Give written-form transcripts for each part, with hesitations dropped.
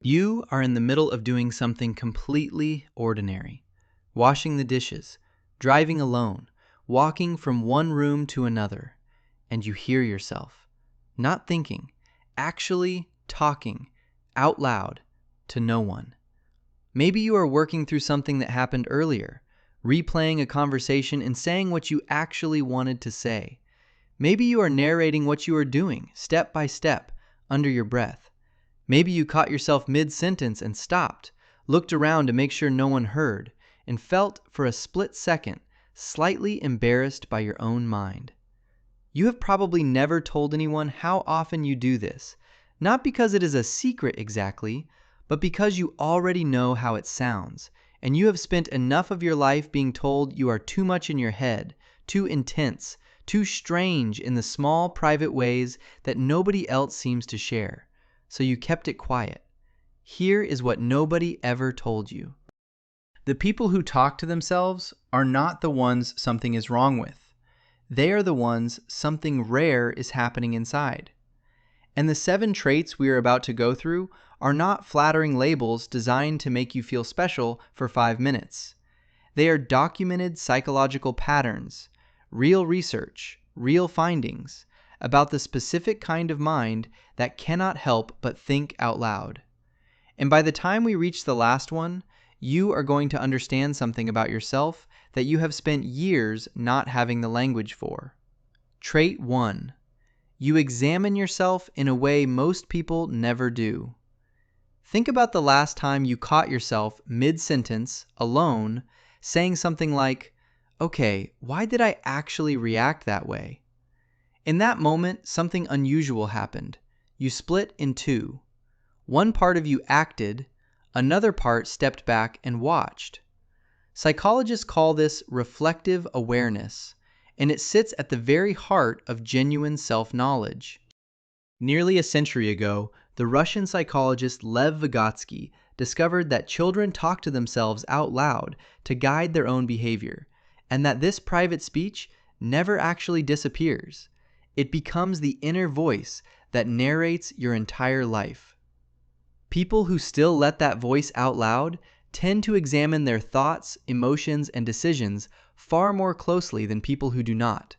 You are in the middle of doing something completely ordinary. Washing the dishes, driving alone, walking from one room to another, and you hear yourself, not thinking, actually talking, out loud, to no one. Maybe you are working through something that happened earlier, replaying a conversation and saying what you actually wanted to say. Maybe you are narrating what you are doing, step by step, under your breath. Maybe you caught yourself mid-sentence and stopped, looked around to make sure no one heard, and felt, for a split second, slightly embarrassed by your own mind. You have probably never told anyone how often you do this, not because it is a secret exactly, but because you already know how it sounds, and you have spent enough of your life being told you are too much in your head, too intense, too strange in the small private ways that nobody else seems to share. So you kept it quiet. Here is what nobody ever told you. The people who talk to themselves are not the ones something is wrong with. They are the ones something rare is happening inside. And the 7 traits we are about to go through are not flattering labels designed to make you feel special for 5 minutes. They are documented psychological patterns, real research, real findings, about the specific kind of mind that cannot help but think out loud. And by the time we reach the last one, you are going to understand something about yourself that you have spent years not having the language for. Trait 1. You examine yourself in a way most people never do. Think about the last time you caught yourself mid-sentence, alone, saying something like, "Okay, why did I actually react that way?" In that moment, something unusual happened. You split in 2. One part of you acted, another part stepped back and watched. Psychologists call this reflective awareness, and it sits at the very heart of genuine self-knowledge. Nearly a century ago, the Russian psychologist Lev Vygotsky discovered that children talk to themselves out loud to guide their own behavior, and that this private speech never actually disappears. It becomes the inner voice that narrates your entire life. People who still let that voice out loud tend to examine their thoughts, emotions, and decisions far more closely than people who do not.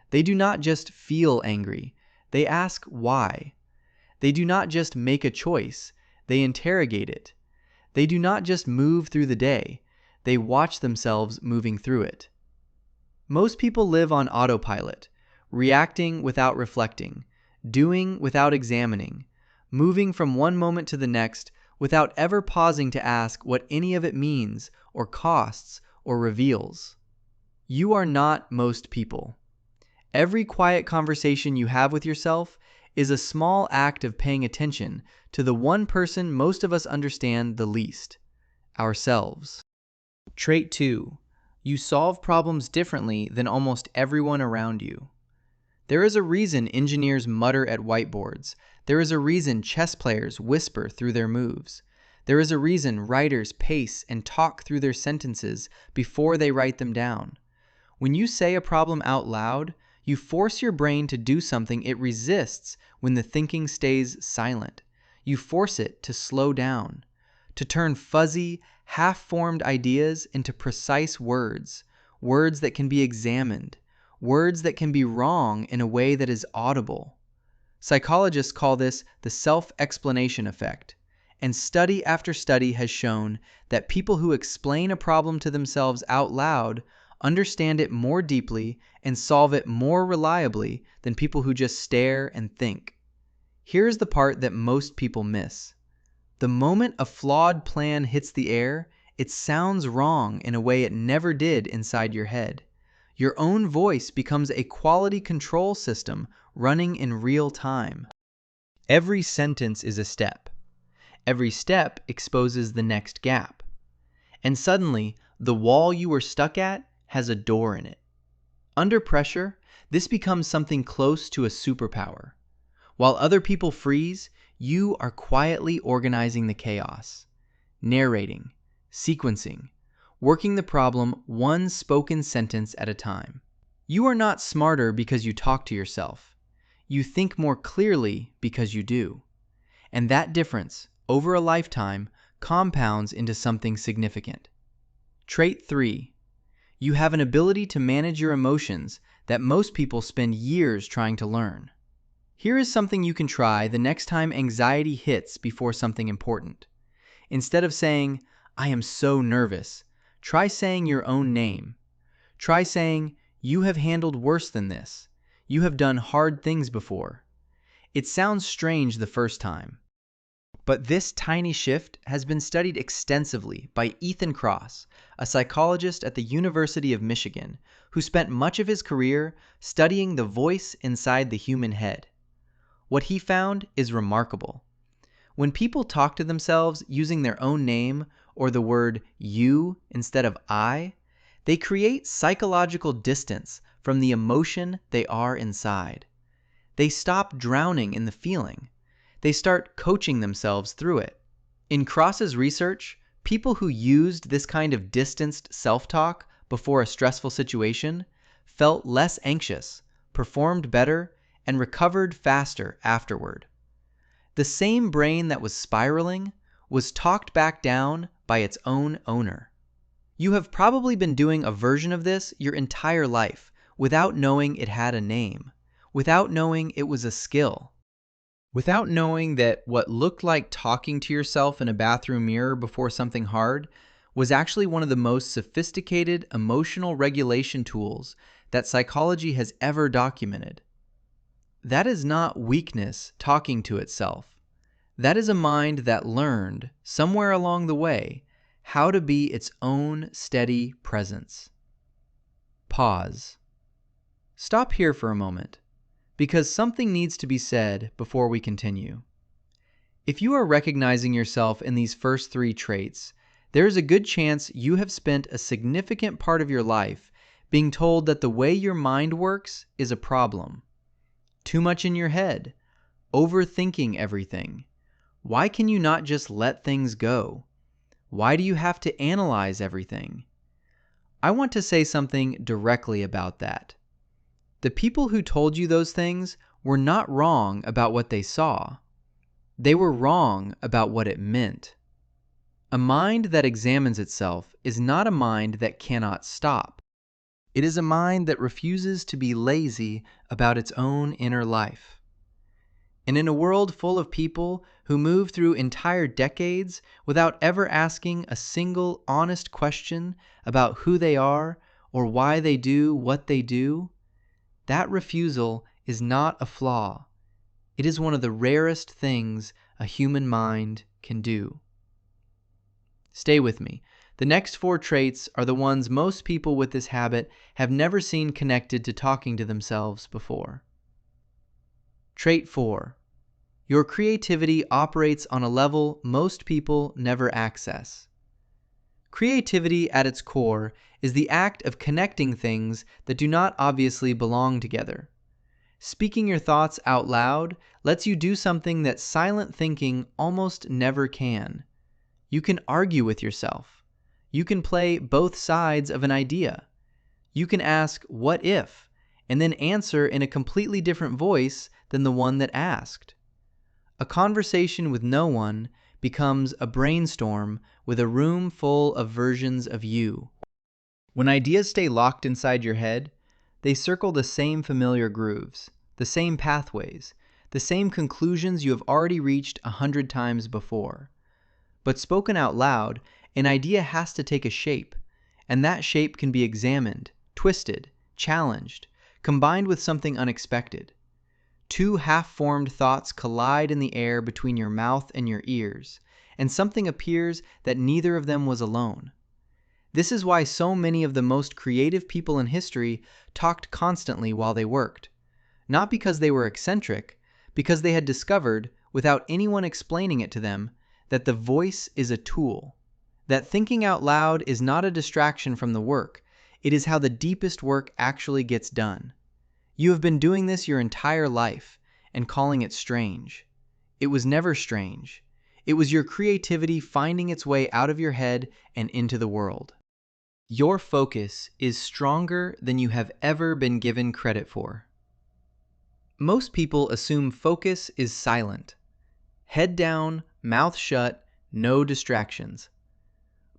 They do not just feel angry, they ask why. They do not just make a choice, they interrogate it. They do not just move through the day, they watch themselves moving through it. Most people live on autopilot, reacting without reflecting, doing without examining, moving from one moment to the next without ever pausing to ask what any of it means or costs or reveals. You are not most people. Every quiet conversation you have with yourself is a small act of paying attention to the one person most of us understand the least, ourselves. Trait 2. You solve problems differently than almost everyone around you. There is a reason engineers mutter at whiteboards. There is a reason chess players whisper through their moves. There is a reason writers pace and talk through their sentences before they write them down. When you say a problem out loud, you force your brain to do something it resists when the thinking stays silent. You force it to slow down, to turn fuzzy, half-formed ideas into precise words, words that can be examined, words that can be wrong in a way that is audible. Psychologists call this the self-explanation effect, and study after study has shown that people who explain a problem to themselves out loud understand it more deeply and solve it more reliably than people who just stare and think. Here's the part that most people miss. The moment a flawed plan hits the air, it sounds wrong in a way it never did inside your head. Your own voice becomes a quality control system running in real time. Every sentence is a step. Every step exposes the next gap. And suddenly, the wall you were stuck at has a door in it. Under pressure, this becomes something close to a superpower. While other people freeze, you are quietly organizing the chaos, narrating, sequencing, working the problem one spoken sentence at a time. You are not smarter because you talk to yourself. You think more clearly because you do. And that difference, over a lifetime, compounds into something significant. Trait 3. You have an ability to manage your emotions that most people spend years trying to learn. Here is something you can try the next time anxiety hits before something important. Instead of saying, "I am so nervous," try saying your own name. Try saying, "You have handled worse than this. You have done hard things before." It sounds strange the first time, but this tiny shift has been studied extensively by Ethan Kross, a psychologist at the University of Michigan, who spent much of his career studying the voice inside the human head. What he found is remarkable. When people talk to themselves using their own name or the word you instead of I, they create psychological distance from the emotion they are inside. They stop drowning in the feeling. They start coaching themselves through it. In Kross's research, people who used this kind of distanced self-talk before a stressful situation felt less anxious, performed better, and recovered faster afterward. The same brain that was spiraling was talked back down by its own owner. You have probably been doing a version of this your entire life without knowing it had a name, without knowing it was a skill, without knowing that what looked like talking to yourself in a bathroom mirror before something hard was actually one of the most sophisticated emotional regulation tools that psychology has ever documented. That is not weakness talking to itself. That is a mind that learned, somewhere along the way, how to be its own steady presence. Pause. Stop here for a moment, because something needs to be said before we continue. If you are recognizing yourself in these first 3 traits, there is a good chance you have spent a significant part of your life being told that the way your mind works is a problem. Too much in your head, overthinking everything. Why can you not just let things go? Why do you have to analyze everything? I want to say something directly about that. The people who told you those things were not wrong about what they saw. They were wrong about what it meant. A mind that examines itself is not a mind that cannot stop. It is a mind that refuses to be lazy about its own inner life. And in a world full of people who move through entire decades without ever asking a single honest question about who they are or why they do what they do, that refusal is not a flaw. It is one of the rarest things a human mind can do. Stay with me. The next 4 traits are the ones most people with this habit have never seen connected to talking to themselves before. Trait 4. Your creativity operates on a level most people never access. Creativity at its core is the act of connecting things that do not obviously belong together. Speaking your thoughts out loud lets you do something that silent thinking almost never can. You can argue with yourself. You can play both sides of an idea. You can ask, "What if?" and then answer in a completely different voice than the one that asked. A conversation with no one becomes a brainstorm with a room full of versions of you. When ideas stay locked inside your head, they circle the same familiar grooves, the same pathways, the same conclusions you have already reached 100 times before. But spoken out loud, an idea has to take a shape, and that shape can be examined, twisted, challenged, combined with something unexpected. 2 half-formed thoughts collide in the air between your mouth and your ears, and something appears that neither of them was alone. This is why so many of the most creative people in history talked constantly while they worked. Not because they were eccentric, because they had discovered, without anyone explaining it to them, that the voice is a tool. That thinking out loud is not a distraction from the work. It is how the deepest work actually gets done. You have been doing this your entire life and calling it strange. It was never strange. It was your creativity finding its way out of your head and into the world. Your focus is stronger than you have ever been given credit for. Most people assume focus is silent. Head down, mouth shut, no distractions.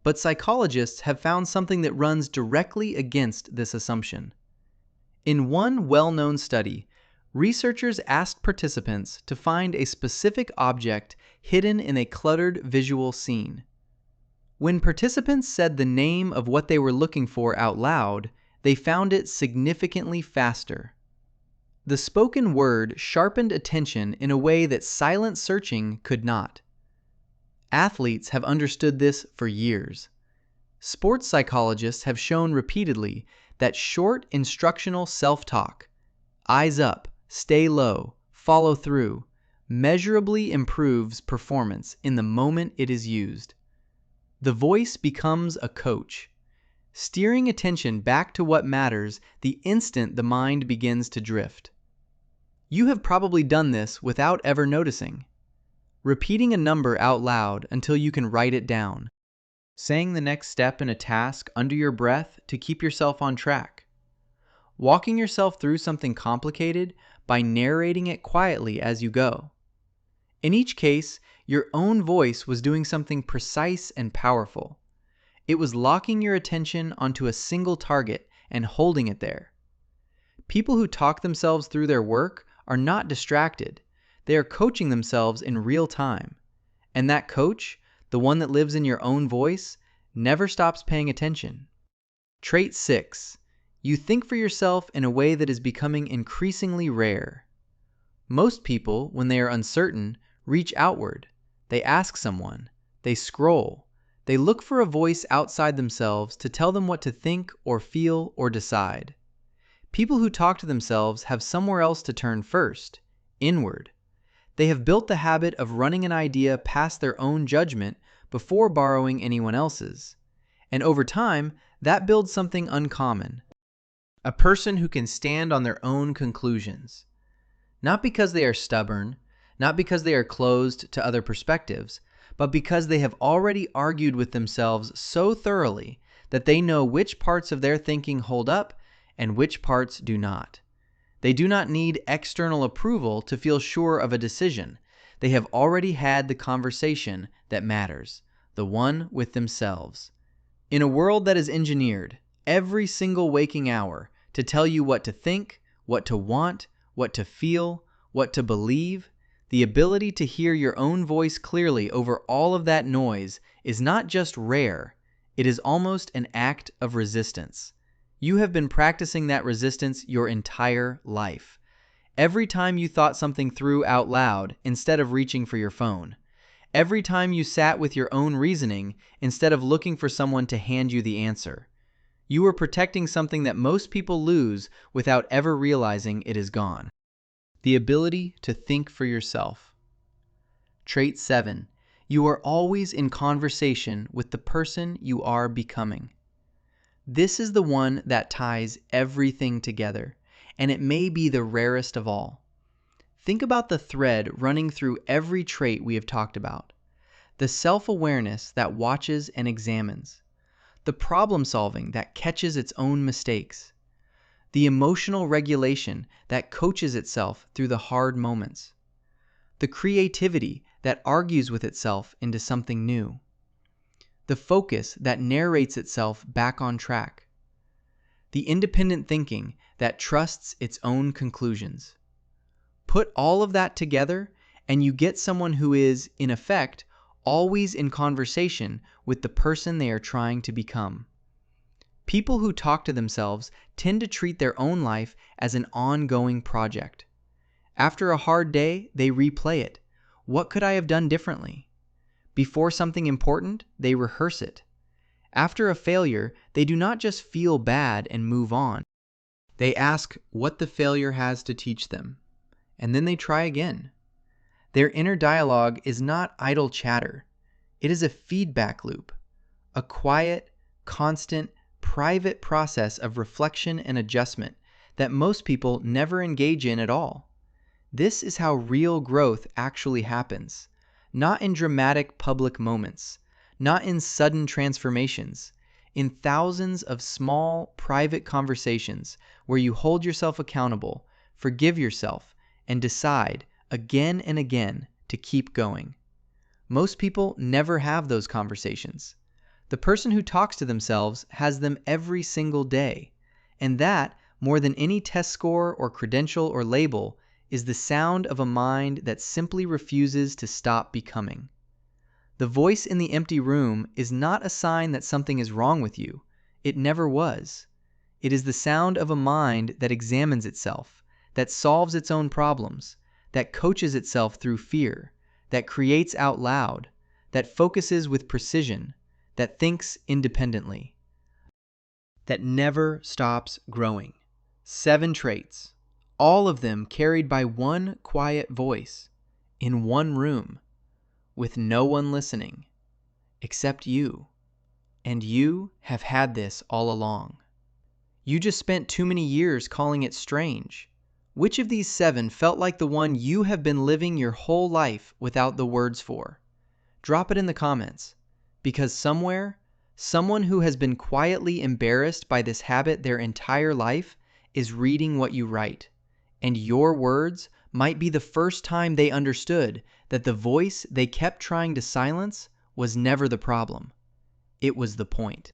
But psychologists have found something that runs directly against this assumption. In one well-known study, researchers asked participants to find a specific object hidden in a cluttered visual scene. When participants said the name of what they were looking for out loud, they found it significantly faster. The spoken word sharpened attention in a way that silent searching could not. Athletes have understood this for years. Sports psychologists have shown repeatedly that short instructional self-talk, eyes up, stay low, follow through, measurably improves performance in the moment it is used. The voice becomes a coach, steering attention back to what matters the instant the mind begins to drift. You have probably done this without ever noticing. Repeating a number out loud until you can write it down. Saying the next step in a task under your breath to keep yourself on track. Walking yourself through something complicated by narrating it quietly as you go. In each case, your own voice was doing something precise and powerful. It was locking your attention onto a single target and holding it there. People who talk themselves through their work are not distracted. They are coaching themselves in real time. And that coach, the one that lives in your own voice, never stops paying attention. Trait 6. You think for yourself in a way that is becoming increasingly rare. Most people, when they are uncertain, reach outward. They ask someone. They scroll. They look for a voice outside themselves to tell them what to think or feel or decide. People who talk to themselves have somewhere else to turn first, inward. They have built the habit of running an idea past their own judgment before borrowing anyone else's. And over time, that builds something uncommon. A person who can stand on their own conclusions. Not because they are stubborn, not because they are closed to other perspectives, but because they have already argued with themselves so thoroughly that they know which parts of their thinking hold up and which parts do not. They do not need external approval to feel sure of a decision. They have already had the conversation that matters, the one with themselves. In a world that is engineered, every single waking hour, to tell you what to think, what to want, what to feel, what to believe, the ability to hear your own voice clearly over all of that noise is not just rare, it is almost an act of resistance. You have been practicing that resistance your entire life. Every time you thought something through out loud instead of reaching for your phone. Every time you sat with your own reasoning instead of looking for someone to hand you the answer. You were protecting something that most people lose without ever realizing it is gone. The ability to think for yourself. Trait 7. You are always in conversation with the person you are becoming. This is the one that ties everything together, and it may be the rarest of all. Think about the thread running through every trait we have talked about. The self-awareness that watches and examines. The problem-solving that catches its own mistakes. The emotional regulation that coaches itself through the hard moments. The creativity that argues with itself into something new. The focus that narrates itself back on track. The independent thinking that trusts its own conclusions. Put all of that together, and you get someone who is, in effect, always in conversation with the person they are trying to become. People who talk to themselves tend to treat their own life as an ongoing project. After a hard day, they replay it. What could I have done differently? Before something important, they rehearse it. After a failure, they do not just feel bad and move on. They ask what the failure has to teach them, and then they try again. Their inner dialogue is not idle chatter. It is a feedback loop, a quiet, constant, private process of reflection and adjustment that most people never engage in at all. This is how real growth actually happens. Not in dramatic public moments, not in sudden transformations, in thousands of small, private conversations where you hold yourself accountable, forgive yourself, and decide again and again to keep going. Most people never have those conversations. The person who talks to themselves has them every single day, and that, more than any test score or credential or label, is the sound of a mind that simply refuses to stop becoming. The voice in the empty room is not a sign that something is wrong with you. It never was. It is the sound of a mind that examines itself, that solves its own problems, that coaches itself through fear, that creates out loud, that focuses with precision, that thinks independently, that never stops growing. 7 traits, all of them carried by one quiet voice, in one room, with no one listening, except you. And you have had this all along. You just spent too many years calling it strange. Which of these 7 felt like the one you have been living your whole life without the words for? Drop it in the comments, because somewhere, someone who has been quietly embarrassed by this habit their entire life is reading what you write, and your words might be the first time they understood that the voice they kept trying to silence was never the problem. It was the point.